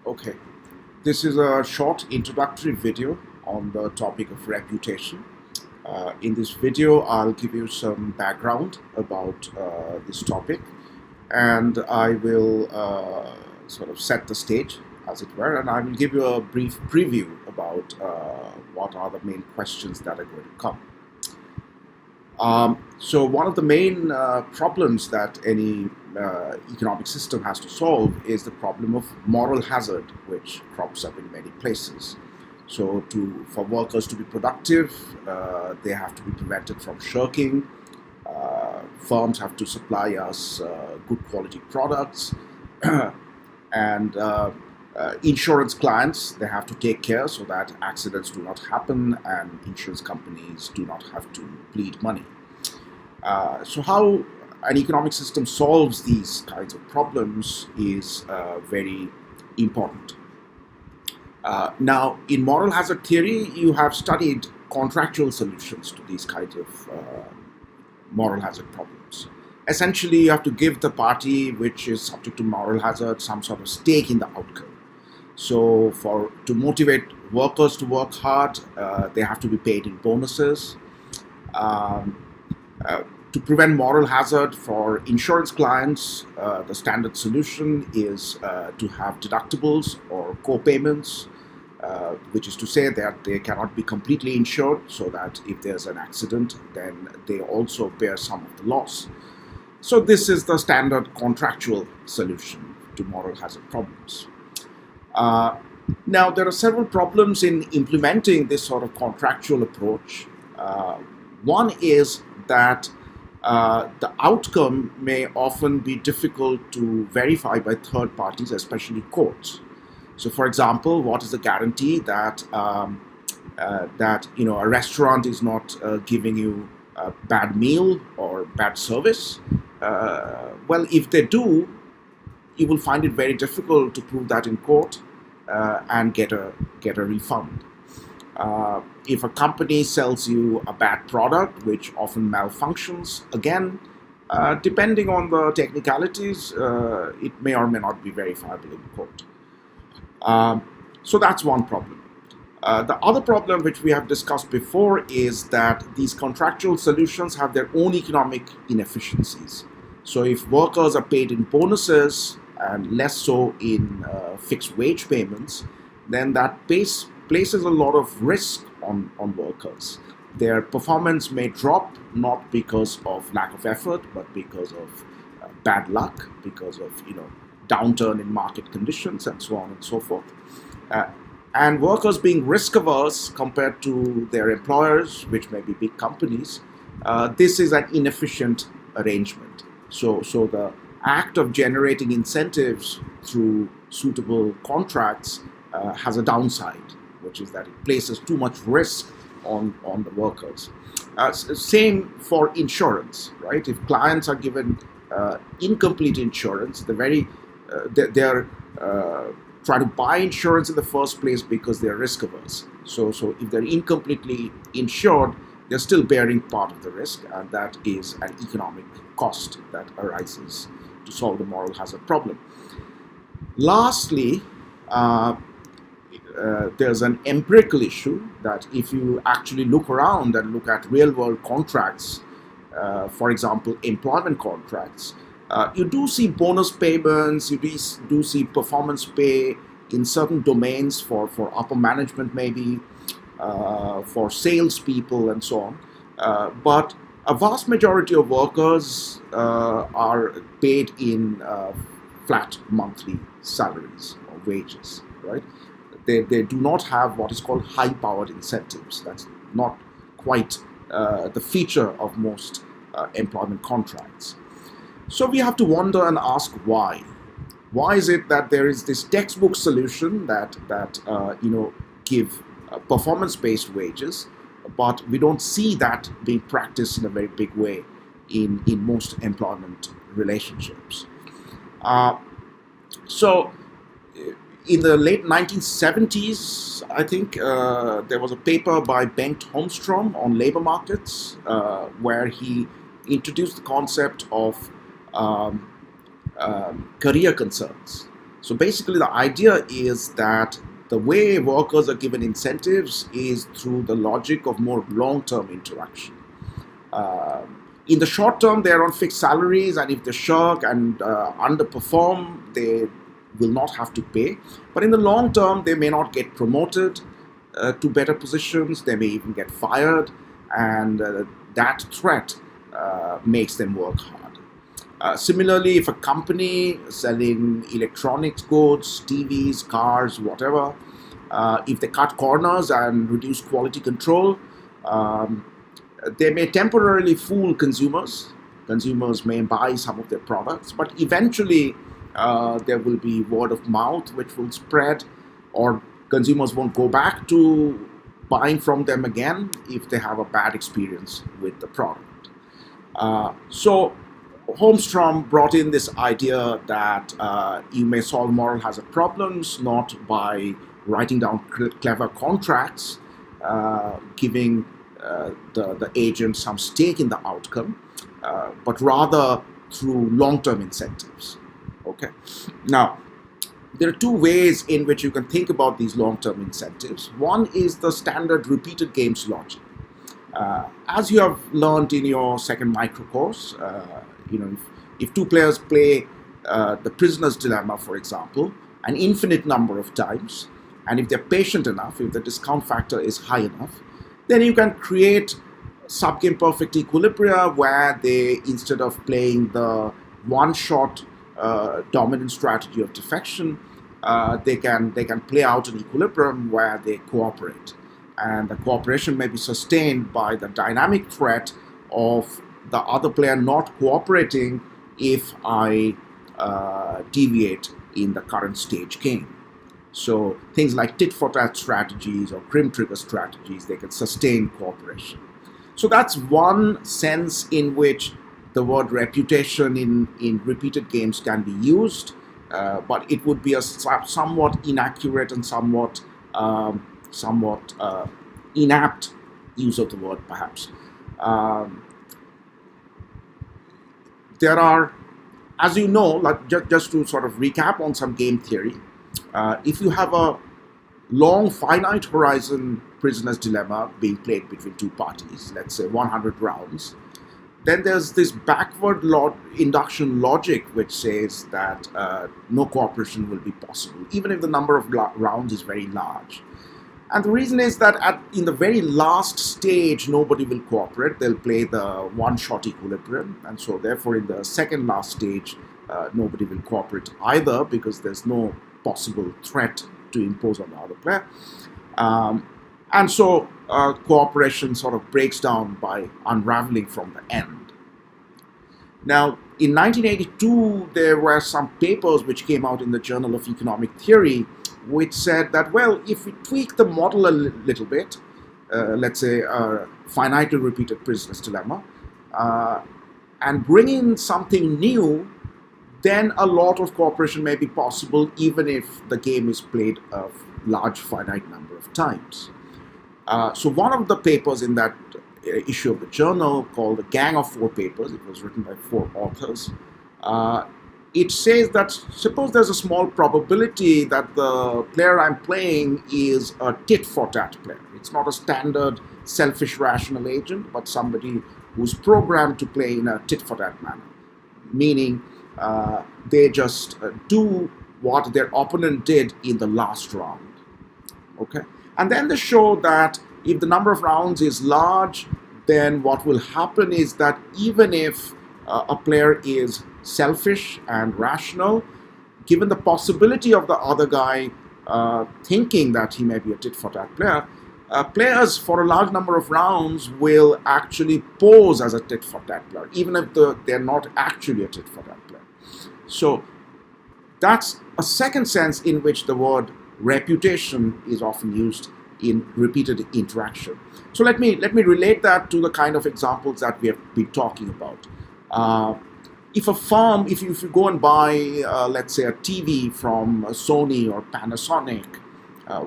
Okay, this is a short introductory video on the topic of reputation. In this video, I'll give you some background about this topic, and I will sort of set the stage, as it were, and I will give you a brief preview about what are the main questions that are going to come. So one of the main problems that any economic system has to solve is the problem of moral hazard, which crops up in many places. So for workers to be productive, they have to be prevented from shirking. Firms have to supply us good quality products. And insurance clients, they have to take care so that accidents do not happen and insurance companies do not have to bleed money. So how an economic system solves these kinds of problems is very important. Now, in moral hazard theory, you have studied contractual solutions to these kinds of moral hazard problems. Essentially, you have to give the party which is subject to moral hazard some sort of stake in the outcome. So to motivate workers to work hard, they have to be paid in bonuses. To prevent moral hazard for insurance clients, the standard solution is to have deductibles or co-payments, which is to say that they cannot be completely insured, so that if there's an accident, then they also bear some of the loss. So this is the standard contractual solution to moral hazard problems. Now, there are several problems in implementing this sort of contractual approach. One is that the outcome may often be difficult to verify by third parties, especially courts. So, for example, what is the guarantee that a restaurant is not giving you a bad meal or bad service? Well, if they do, you will find it very difficult to prove that in court and get a refund. If a company sells you a bad product, which often malfunctions, again, depending on the technicalities, it may or may not be verifiable in court. So that's one problem. The other problem, which we have discussed before, is that these contractual solutions have their own economic inefficiencies. So if workers are paid in bonuses and less so in fixed wage payments, then that places a lot of risk on workers. Their performance may drop, not because of lack of effort, but because of bad luck, because of downturn in market conditions, and so on and so forth. And workers being risk averse compared to their employers, which may be big companies, this is an inefficient arrangement. So the act of generating incentives through suitable contracts has a downside, which is that it places too much risk on the workers. Same for insurance, right? If clients are given incomplete insurance, they're trying to buy insurance in the first place because they're risk averse. So if they're incompletely insured, they're still bearing part of the risk, and that is an economic cost that arises to solve the moral hazard problem. Lastly, there's an empirical issue that if you actually look around and look at real-world contracts, for example, employment contracts, you do see bonus payments, you do see performance pay in certain domains for upper management, maybe for salespeople and so on. But a vast majority of workers are paid in flat monthly salaries or wages, right? They do not have what is called high-powered incentives. That's not quite the feature of most employment contracts. So we have to wonder and ask why. Why is it that there is this textbook solution that give performance-based wages, but we don't see that being practiced in a very big way in most employment relationships? So in the late 1970s, I think, there was a paper by Bengt Holmstrom on labor markets, where he introduced the concept of career concerns. So basically, the idea is that the way workers are given incentives is through the logic of more long-term interaction. In the short term, they're on fixed salaries, and if they shirk and underperform, they will not have to pay. But in the long term, they may not get promoted to better positions, they may even get fired, and that threat makes them work hard. Similarly, if a company selling electronics goods, TVs, cars, whatever, if they cut corners and reduce quality control, um, they may temporarily fool consumers. Consumers may buy some of their products, but eventually there will be word of mouth which will spread, or consumers won't go back to buying from them again if they have a bad experience with the product. So Holmstrom brought in this idea that you may solve moral hazard problems not by writing down clever contracts, giving the agent some stake in the outcome, but rather through long-term incentives. Okay. Now, there are two ways in which you can think about these long-term incentives. One is the standard repeated games logic. As you have learned in your second micro course, if two players play the prisoner's dilemma, for example, an infinite number of times, and if they're patient enough, if the discount factor is high enough, then you can create subgame perfect equilibria where they, instead of playing the one-shot dominant strategy of defection, they can play out an equilibrium where they cooperate, and the cooperation may be sustained by the dynamic threat of the other player not cooperating if I deviate in the current stage game. So things like tit-for-tat strategies or crim trigger strategies, they can sustain cooperation. So that's one sense in which the word reputation in repeated games can be used, but it would be a somewhat inaccurate and somewhat inapt use of the word, perhaps. There are, as you know, like just to sort of recap on some game theory, if you have a long finite horizon prisoner's dilemma being played between two parties, let's say 100 rounds, then there's this backward induction logic which says that no cooperation will be possible, even if the number of rounds is very large. And the reason is that in the very last stage, nobody will cooperate. They'll play the one-shot equilibrium. And so therefore, in the second last stage, nobody will cooperate either, because there's no possible threat to impose on the other player. And so cooperation sort of breaks down by unraveling from the end. Now, in 1982, there were some papers which came out in the Journal of Economic Theory which said that, well, if we tweak the model a little bit, let's say a finitely repeated prisoner's dilemma, and bring in something new, then a lot of cooperation may be possible, even if the game is played a large finite number of times. So one of the papers in that issue of the journal, called The Gang of Four Papers, it was written by 4 authors, it says that suppose there's a small probability that the player I'm playing is a tit-for-tat player. It's not a standard selfish rational agent, but somebody who's programmed to play in a tit-for-tat manner, meaning they just do what their opponent did in the last round. Okay, and then they show that if the number of rounds is large, then what will happen is that even if a player is selfish and rational, given the possibility of the other guy thinking that he may be a tit-for-tat player, players for a large number of rounds will actually pose as a tit-for-tat player, even if they're not actually a tit-for-tat player. So that's a second sense in which the word reputation is often used in repeated interaction. So let me relate that to the kind of examples that we have been talking about. If a firm, if you go and buy, let's say, a TV from Sony or Panasonic,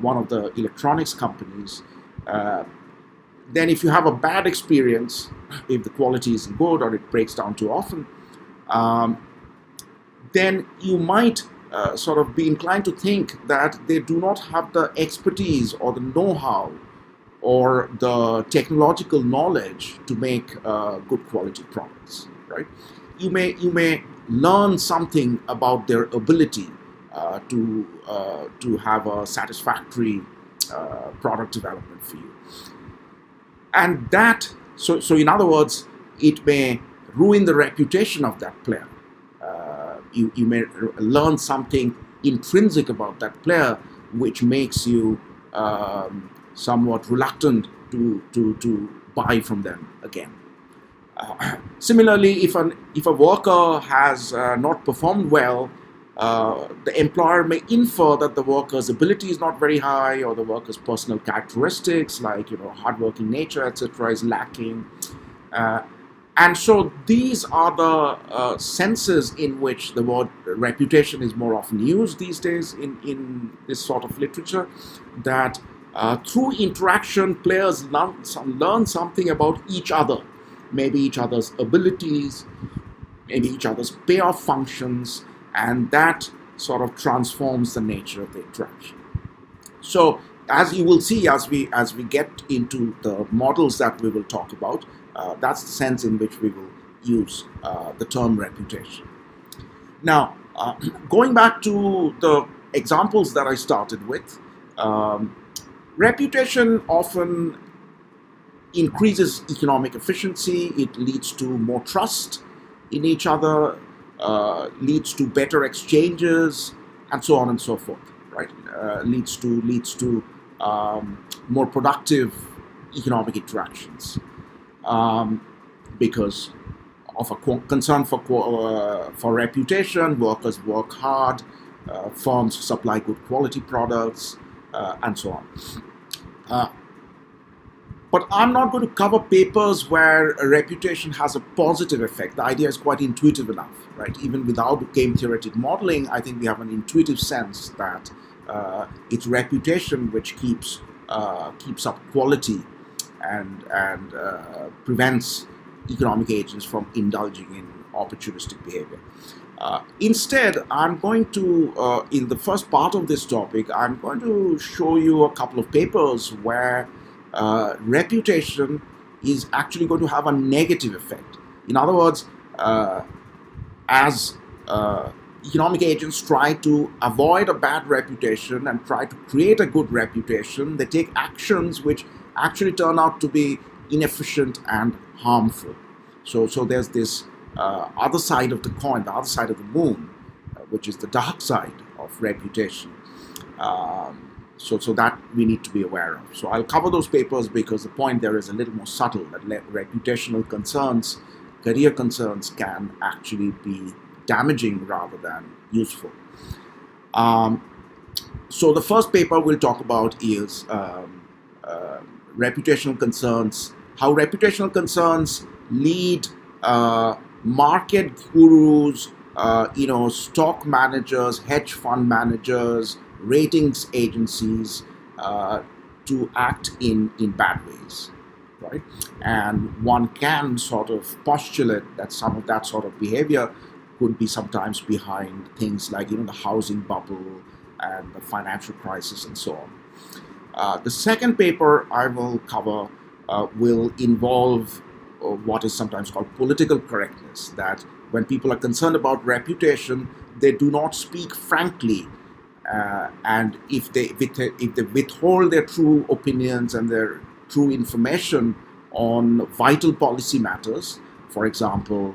one of the electronics companies, then if you have a bad experience, if the quality isn't good or it breaks down too often, then you might sort of be inclined to think that they do not have the expertise or the know-how or the technological knowledge to make good quality products, right? You may learn something about their ability to have a satisfactory product development for you, and so in other words, it may ruin the reputation of that player. You may learn something intrinsic about that player, which makes you somewhat reluctant to buy from them again. Similarly, if a worker has not performed well, the employer may infer that the worker's ability is not very high, or the worker's personal characteristics like hardworking nature, etc., is lacking. And so these are the senses in which the word reputation is more often used these days in this sort of literature, that through interaction, players learn something about each other, maybe each other's abilities, maybe each other's payoff functions, and that sort of transforms the nature of the interaction. So as you will see as we get into the models that we will talk about, that's the sense in which we will use the term reputation. Now, going back to the examples that I started with, reputation often increases economic efficiency. It leads to more trust in each other, leads to better exchanges, and so on and so forth. Right? Leads to more productive economic interactions. Because of a concern for reputation, workers work hard, firms supply good quality products, and so on. But I'm not going to cover papers where a reputation has a positive effect. The idea is quite intuitive enough, right? Even without game theoretic modeling, I think we have an intuitive sense that it's reputation which keeps up quality and prevents economic agents from indulging in opportunistic behavior. Instead, I'm going to, in the first part of this topic, I'm going to show you a couple of papers where reputation is actually going to have a negative effect. In other words, as economic agents try to avoid a bad reputation and try to create a good reputation, they take actions which actually turn out to be inefficient and harmful. So there's this other side of the coin, the other side of the moon, which is the dark side of reputation. So that we need to be aware of. So I'll cover those papers because the point there is a little more subtle, that reputational concerns, career concerns can actually be damaging rather than useful. So the first paper we'll talk about is reputational concerns, how reputational concerns lead market gurus, stock managers, hedge fund managers, ratings agencies to act in bad ways, right? And one can sort of postulate that some of that sort of behavior could be sometimes behind things like the housing bubble and the financial crisis and so on. The second paper I will cover will involve what is sometimes called political correctness, that when people are concerned about reputation, they do not speak frankly, and if they withhold their true opinions and their true information on vital policy matters, for example,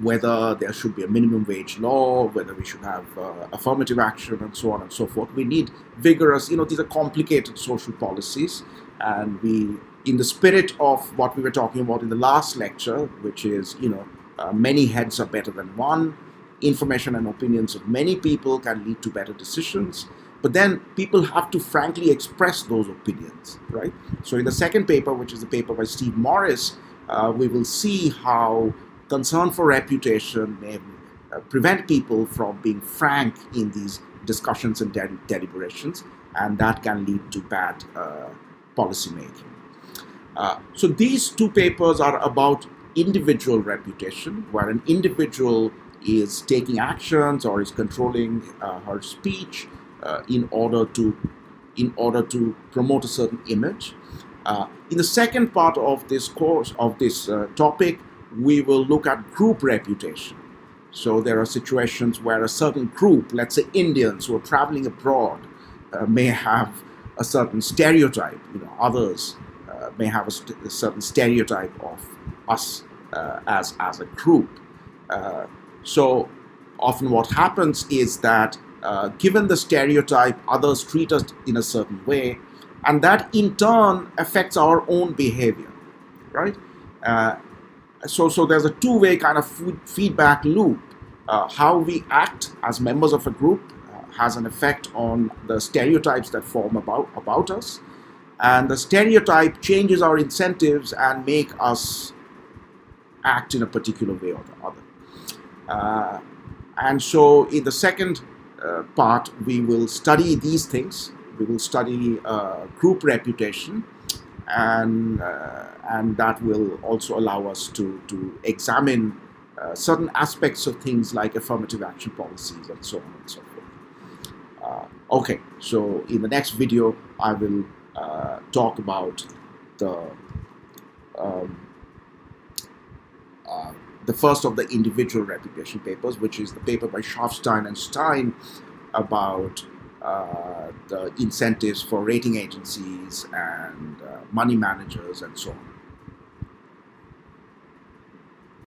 whether there should be a minimum wage law, whether we should have affirmative action, and so on and so forth. We need vigorous, these are complicated social policies, and we, in the spirit of what we were talking about in the last lecture, which is, many heads are better than one, information and opinions of many people can lead to better decisions, but then people have to frankly express those opinions, right? So in the second paper, which is the paper by Steve Morris, we will see how concern for reputation may prevent people from being frank in these discussions and deliberations, and that can lead to bad policy making. So these two papers are about individual reputation, where an individual is taking actions or is controlling her speech in order to promote a certain image. In the second part of this course, of this topic, we will look at group reputation. So there are situations where a certain group, let's say Indians who are traveling abroad, may have a certain stereotype. Others may have a certain stereotype of us as a group. So often what happens is that given the stereotype, others treat us in a certain way, and that in turn affects our own behavior, right? So there's a two-way kind of feedback loop. How we act as members of a group has an effect on the stereotypes that form about us, and the stereotype changes our incentives and make us act in a particular way or the other. And so in the second part, we will study these things. We will study group reputation, and that will also allow us to examine certain aspects of things like affirmative action policies and so on and so forth. Okay, so in the next video, I will talk about the first of the individual reputation papers, which is the paper by Schafstein and Stein about the incentives for rating agencies and money managers and so on.